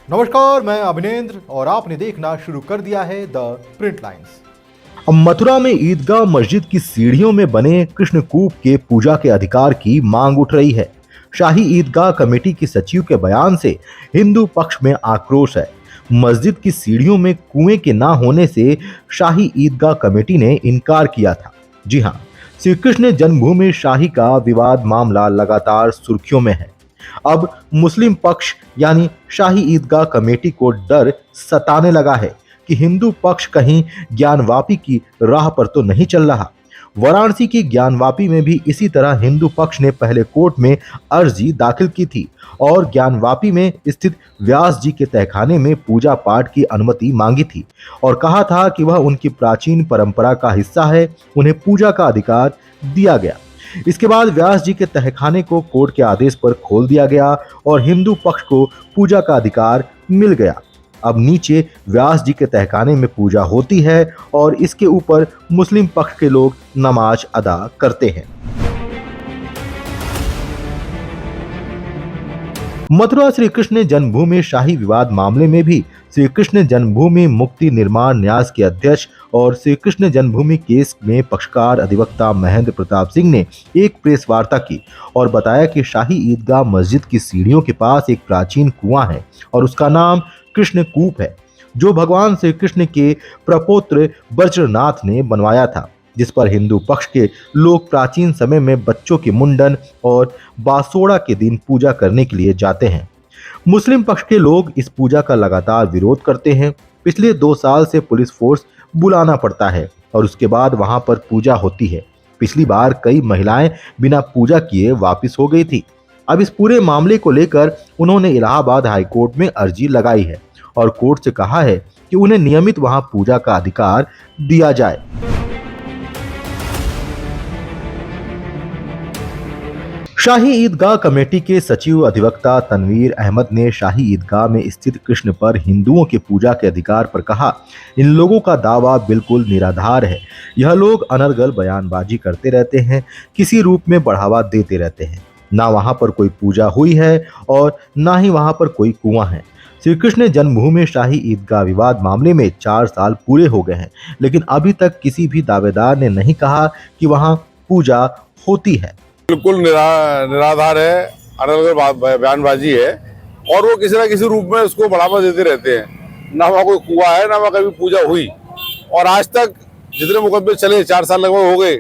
नमस्कार, मैं अभिनेंद्र और आपने देखना शुरू कर दिया है द प्रिंट लाइन्स। मथुरा में ईदगाह मस्जिद की सीढ़ियों में बने कृष्णकूप के पूजा के अधिकार की मांग उठ रही है। शाही ईदगाह कमेटी की सचिव के बयान से हिंदू पक्ष में आक्रोश है। मस्जिद की सीढ़ियों में कुएं के ना होने से शाही ईदगाह कमेटी ने इनकार किया था। जी हां, श्री कृष्ण जन्मभूमि शाही का विवाद मामला लगातार सुर्खियों में है। अब मुस्लिम पक्ष यानी शाही ईदगाह कमेटी को डर सताने लगा है कि हिंदू पक्ष कहीं ज्ञानवापी की राह पर तो नहीं चल रहा। वाराणसी की ज्ञानवापी में भी इसी तरह हिंदू पक्ष ने पहले कोर्ट में अर्जी दाखिल की थी और ज्ञानवापी में स्थित व्यास जी के तहखाने में पूजा पाठ की अनुमति मांगी थी और कहा था कि वह उनकी प्राचीन परंपरा का हिस्सा है, उन्हें पूजा का अधिकार दिया गया। इसके बाद व्यास जी के तहखाने को कोर्ट के आदेश पर खोल दिया गया और हिंदू पक्ष को पूजा का अधिकार मिल गया। अब नीचे व्यास जी के तहखाने में पूजा होती है और इसके ऊपर मुस्लिम पक्ष के लोग नमाज अदा करते हैं। मथुरा श्री कृष्ण जन्मभूमि शाही विवाद मामले में भी श्री कृष्ण जन्मभूमि मुक्ति निर्माण न्यास के अध्यक्ष और श्री कृष्ण जन्मभूमि केस में पक्षकार अधिवक्ता महेंद्र प्रताप सिंह ने एक प्रेस वार्ता की और बताया कि शाही ईदगाह मस्जिद की सीढ़ियों के पास एक प्राचीन कुआं है और उसका नाम कृष्णकूप है, जो भगवान श्री कृष्ण के प्रपौत्र बज्रनाथ ने बनवाया था, जिस पर हिंदू पक्ष के लोग प्राचीन समय में बच्चों के मुंडन और बासोड़ा के दिन पूजा करने के लिए जाते हैं। मुस्लिम पक्ष के लोग इस पूजा का लगातार विरोध करते हैं। पिछले 2 साल से पुलिस फोर्स बुलाना पड़ता है और उसके बाद वहां पर पूजा होती है। पिछली बार कई महिलाएं बिना पूजा किए वापस हो गई थी। अब इस पूरे मामले को लेकर उन्होंने इलाहाबाद हाईकोर्ट में अर्जी लगाई है और कोर्ट से कहा है कि उन्हें नियमित वहां पूजा का अधिकार दिया जाए। शाही ईदगाह कमेटी के सचिव अधिवक्ता तनवीर अहमद ने शाही ईदगाह में स्थित कृष्ण पर हिंदुओं के पूजा के अधिकार पर कहा, इन लोगों का दावा बिल्कुल निराधार है। यह लोग अनर्गल बयानबाजी करते रहते हैं, किसी रूप में बढ़ावा देते रहते हैं। ना वहां पर कोई पूजा हुई है और ना ही वहां पर कोई कुआं है। श्री कृष्ण जन्मभूमि शाही ईदगाह विवाद मामले में 4 साल पूरे हो गए हैं, लेकिन अभी तक किसी भी दावेदार ने नहीं कहा कि वहां पूजा होती है। बिल्कुल निराधार है, अनर्गल बयानबाजी है और वो किसी ना किसी रूप में उसको बढ़ावा देते रहते हैं। ना वहाँ कोई कुआं है, ना वहाँ कभी पूजा हुई और आज तक जितने मुकदमे चले 4 साल लगभग हो गए,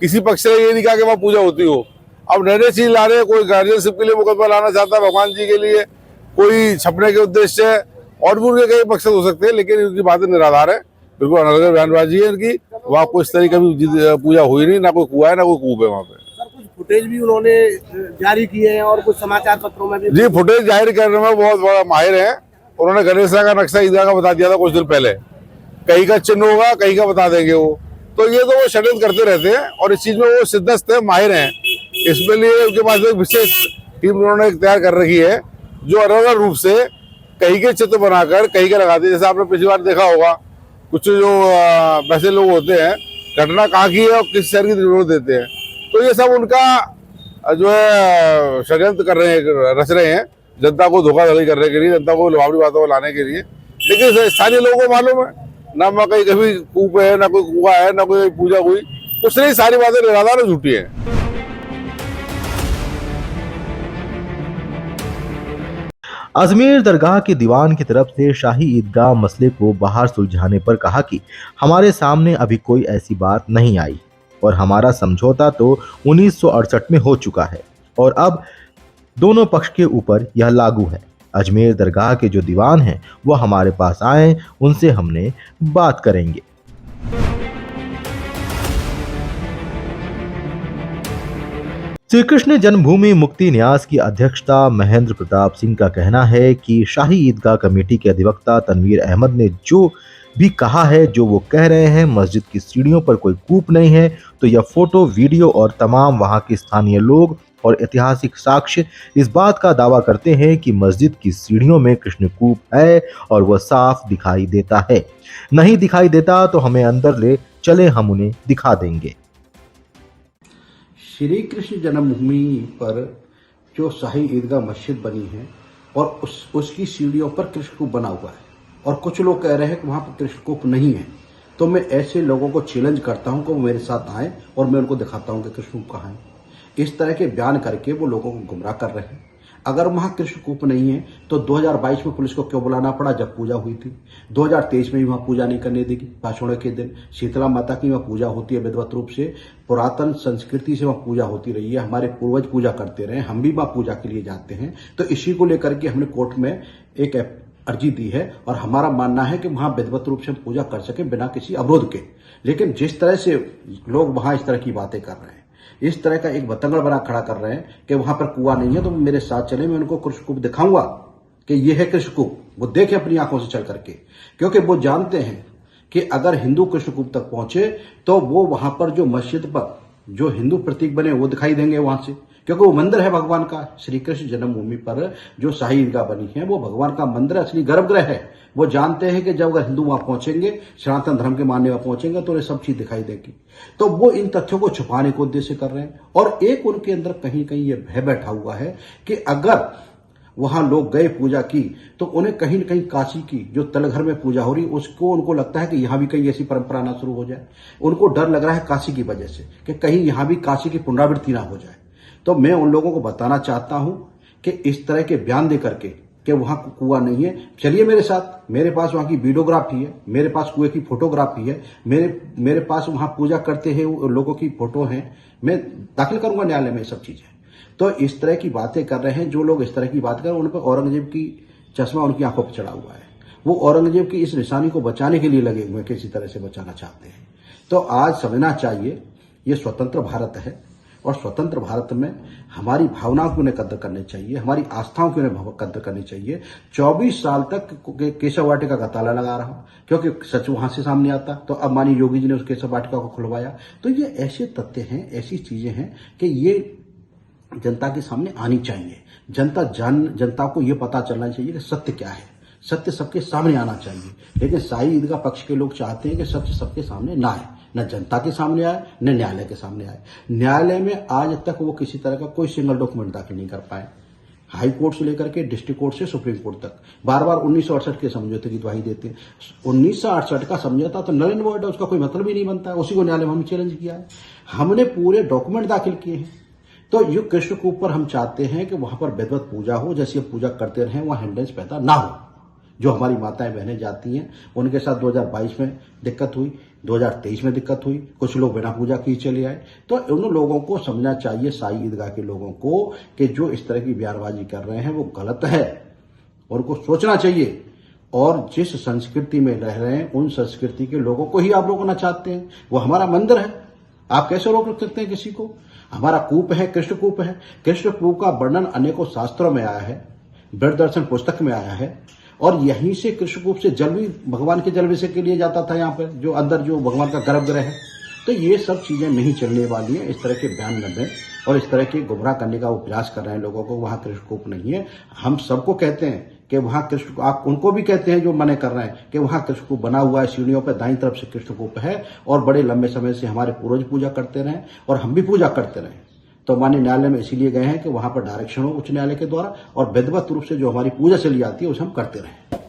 किसी पक्ष ने ये नहीं कहा कि वहाँ पूजा होती हो। अब नए नए चीज ला रहे हैं, कोई गार्जियनशिप के लिए मुकदमा लाना चाहता है भगवान जी के लिए, कोई छपने के उद्देश्य से, और भी उनके कई मकसद हो सकते हैं, लेकिन इनकी बातें निराधार है, बिल्कुल अनर्गल बयानबाजी है इनकी। वहाँ कोई इस तरीके की पूजा हुई नहीं, ना कोई कुआं है ना कोई कूप है वहाँ पे। फुटेज भी उन्होंने जारी किए हैं और कुछ समाचार पत्रों में भी जी फुटेज जाहिर करने में बहुत बड़ा माहिर है। उन्होंने गणेश का नक्शा ईदगाह का बता दिया था कुछ दिन पहले, कहीं का चिन्ह होगा कहीं का बता देंगे वो। तो ये तो वो षड्यंत्र करते रहते हैं और इस चीज में वो सिद्धस्त है, माहिर हैं। इसके लिए उनके पास एक विशेष टीम उन्होंने तैयार कर रखी है जो अलग अलग रूप से कहीं के चित्र बनाकर कहीं के लगाते हैं। जैसे आपने पिछली बार देखा होगा, कुछ जो वैसे लोग होते हैं, घटना कहाँ की है और किस शहर की रिपोर्ट देते हैं। तो ये सब उनका जो है षड्यंत्र कर रहे हैं, रच रहे हैं जनता को धोखाधड़ी करने के लिए, जनता को लुभावनी बातों को लाने के लिए। लेकिन स्थानीय लोगों को मालूम है ना वहाँ कहीं कभी कूप है, ना कोई कुआं है, ना कोई पूजा हुई, कुछ नहीं, सारी बातें निराधार और झूठी है। अजमेर दरगाह के दीवान की तरफ से शाही ईदगाह मसले को बाहर सुलझाने पर कहा कि हमारे सामने अभी कोई ऐसी बात नहीं आई और हमारा समझौता तो 1968 में हो चुका है और अब दोनों पक्ष के ऊपर यह लागू है। अजमेर दरगाह के जो दीवान हैं वो हमारे पास आए, उनसे हमने बात करेंगे। श्री कृष्ण जन्मभूमि मुक्ति न्यास की अध्यक्षता महेंद्र प्रताप सिंह का कहना है कि शाही ईदगाह कमेटी के अधिवक्ता तनवीर अहमद ने जो भी कहा है, जो वो कह रहे हैं, मस्जिद की सीढ़ियों पर कोई कूप नहीं है, तो यह फोटो, वीडियो और तमाम वहां के स्थानीय लोग और ऐतिहासिक साक्ष्य इस बात का दावा करते हैं कि मस्जिद की सीढ़ियों में कृष्णकूप है और वह साफ दिखाई देता है। नहीं दिखाई देता तो हमें अंदर ले चले, हम उन्हें दिखा देंगे। श्री कृष्ण जन्मभूमि पर जो शाही ईदगाह मस्जिद बनी है और उसकी सीढ़ियों पर कृष्णकूप बना हुआ है और कुछ लोग कह रहे हैं कि वहां पर कृष्णकूप नहीं है। तो मैं ऐसे लोगों को चैलेंज करता हूं कि वो मेरे साथ आए और मैं उनको दिखाता हूं कि कृष्णकूप कहाँ है। इस तरह के बयान करके वो लोगों को गुमराह कर रहे हैं। अगर वहां कृष्णकूप नहीं है तो 2022 में पुलिस को क्यों बुलाना पड़ा जब पूजा हुई थी? 2023 में भी वहां पूजा नहीं करने देगी। पाषाण के दिन शीतला माता की वहां पूजा होती है विधिवत रूप से, पुरातन संस्कृति से वहां पूजा होती रही है, हमारे पूर्वज पूजा करते रहे, हम भी वहां पूजा के लिए जाते हैं। तो इसी को लेकर के हमने कोर्ट में एक अर्जी दी है और हमारा मानना है कि वहां विधिवत रूप से हम पूजा कर सके बिना किसी अवरोध के। लेकिन जिस तरह से लोग वहां इस तरह की बातें कर रहे हैं, इस तरह का एक बतंगड़ बना खड़ा कर रहे हैं कि वहां पर कुआं नहीं है, तो मेरे साथ चले, मैं उनको कृष्णकूप दिखाऊंगा कि ये है कृष्णकूप। वो देखें अपनी आंखों से चल करके, क्योंकि वो जानते हैं कि अगर हिंदू कृष्णकूप तक पहुंचे तो वो वहां पर जो मस्जिद पर जो हिंदू प्रतीक बने वो दिखाई देंगे वहां से, क्योंकि वो मंदिर है भगवान का। श्री कृष्ण जन्मभूमि पर जो शाही ईदगाह बनी है वो भगवान का मंदिर, असली गर्भगृह है। वो जानते हैं कि जब अगर हिंदू वहां पहुंचेंगे, सनातन धर्म के मानने वहां पहुंचेंगे तो उन्हें सब चीज दिखाई देगी। तो वो इन तथ्यों को छुपाने को उद्देश्य कर रहे हैं और एक उनके अंदर कहीं कहीं ये भय बैठा हुआ है कि अगर वहां लोग गए पूजा की तो उन्हें कहीं न कहीं काशी की जो तलघर में पूजा हो रही उसको उनको लगता है कि यहां भी कहीं ऐसी परंपरा ना शुरू हो जाए। उनको डर लग रहा है काशी की वजह से कि कहीं यहां भी काशी की पुनरावृत्ति ना हो जाए। तो मैं उन लोगों को बताना चाहता हूं कि इस तरह के बयान दे करके कि वहां कुआं नहीं है, चलिए मेरे साथ, मेरे पास वहां की वीडियोग्राफी है, मेरे पास कुएं की फोटोग्राफी है, मेरे पास वहां पूजा करते हैं लोगों की फोटो है, मैं दाखिल करूंगा न्यायालय में सब चीजें। तो इस तरह की बातें कर रहे हैं जो लोग, इस तरह की बात कर रहे हैं, उन पर औरंगजेब की चश्मा उनकी आंखों पर चढ़ा हुआ है। वो औरंगजेब की इस निशानी को बचाने के लिए लगे हुए हैं, किसी तरह से बचाना चाहते हैं। तो आज समझना चाहिए ये स्वतंत्र भारत है और स्वतंत्र भारत में हमारी भावनाओं की उन्हें कद्र करनी चाहिए, हमारी आस्थाओं की उन्हें कद्र करनी चाहिए। 24 साल तक केशव वाटिका का ताला लगा रहा, क्योंकि सच वहां से सामने आता। तो अब माननीय योगी जी ने उस केशव वाटिका को खुलवाया। तो ये ऐसे तथ्य हैं, ऐसी चीजें हैं कि ये जनता के सामने आनी चाहिए। जनता को ये पता चलना चाहिए कि सत्य क्या है, सत्य सबके सामने आना चाहिए। लेकिन शाही ईदगाह पक्ष के लोग चाहते हैं कि सत्य सबके सामने ना आए, न जनता के सामने आए, न न्यायालय के सामने आए। न्यायालय में आज तक वो किसी तरह का कोई सिंगल डॉक्यूमेंट दाखिल नहीं कर पाए। हाई कोर्ट से लेकर के डिस्ट्रिक्ट कोर्ट से सुप्रीम कोर्ट तक बार बार 1968 के समझौते की गवाही देते हैं। 1968 का समझौता तो नल एंड वॉइड है, उसका कोई मतलब ही नहीं बनता है। उसी को न्यायालय में हमने चैलेंज किया है, हमने पूरे डॉक्यूमेंट दाखिल किए हैं। तो ये कृष्णकूप पर हम चाहते हैं कि वहां पर विधिवत पूजा हो, जैसे पूजा करते रहे, वहां हिंड्रेंस पैदा ना हो। जो हमारी माताएं बहनें जाती हैं उनके साथ 2022 में दिक्कत हुई, 2023 में दिक्कत हुई, कुछ लोग बिना पूजा किए चले आए। तो उन लोगों को समझना चाहिए, शाही ईदगाह के लोगों को, कि जो इस तरह की बयानबाजी कर रहे हैं वो गलत है और उनको सोचना चाहिए। और जिस संस्कृति में रह रहे हैं उन संस्कृति के लोगों को ही आप रोकना चाहते हैं। वो हमारा मंदिर है, आप कैसे रोक सकते हैं किसी को? हमारा कूप है, कृष्णकूप है। कृष्णकूप का वर्णन अनेकों शास्त्रों में आया है, वृद्ध दर्शन पुस्तक में आया है और यहीं से कृष्णकूप से जल भी भगवान के जल अभिषेक के लिए जाता था, यहाँ पर जो अंदर जो भगवान का गर्भगृह है। तो ये सब चीजें नहीं चलने वाली हैं। इस तरह के बयान न दें और इस तरह के गुमराह करने का वो प्रयास कर रहे हैं लोगों को। वहां कृष्णकूप नहीं है। हम सबको कहते हैं कि वहां कृष्ण, आप उनको भी कहते हैं जो मने कर रहे हैं कि वहां कृष्णकूप बना हुआ है, सीढ़ियों पर दाईं तरफ से कृष्णकूप है और बड़े लंबे समय से हमारे पूर्वज पूजा करते रहे और हम भी पूजा करते रहे। तो माननीय न्यायालय में इसीलिए गए हैं कि वहां पर डायरेक्शन हो उच्च न्यायालय के द्वारा और विधिवत रूप से जो हमारी पूजा चली आती है उसे हम करते रहें।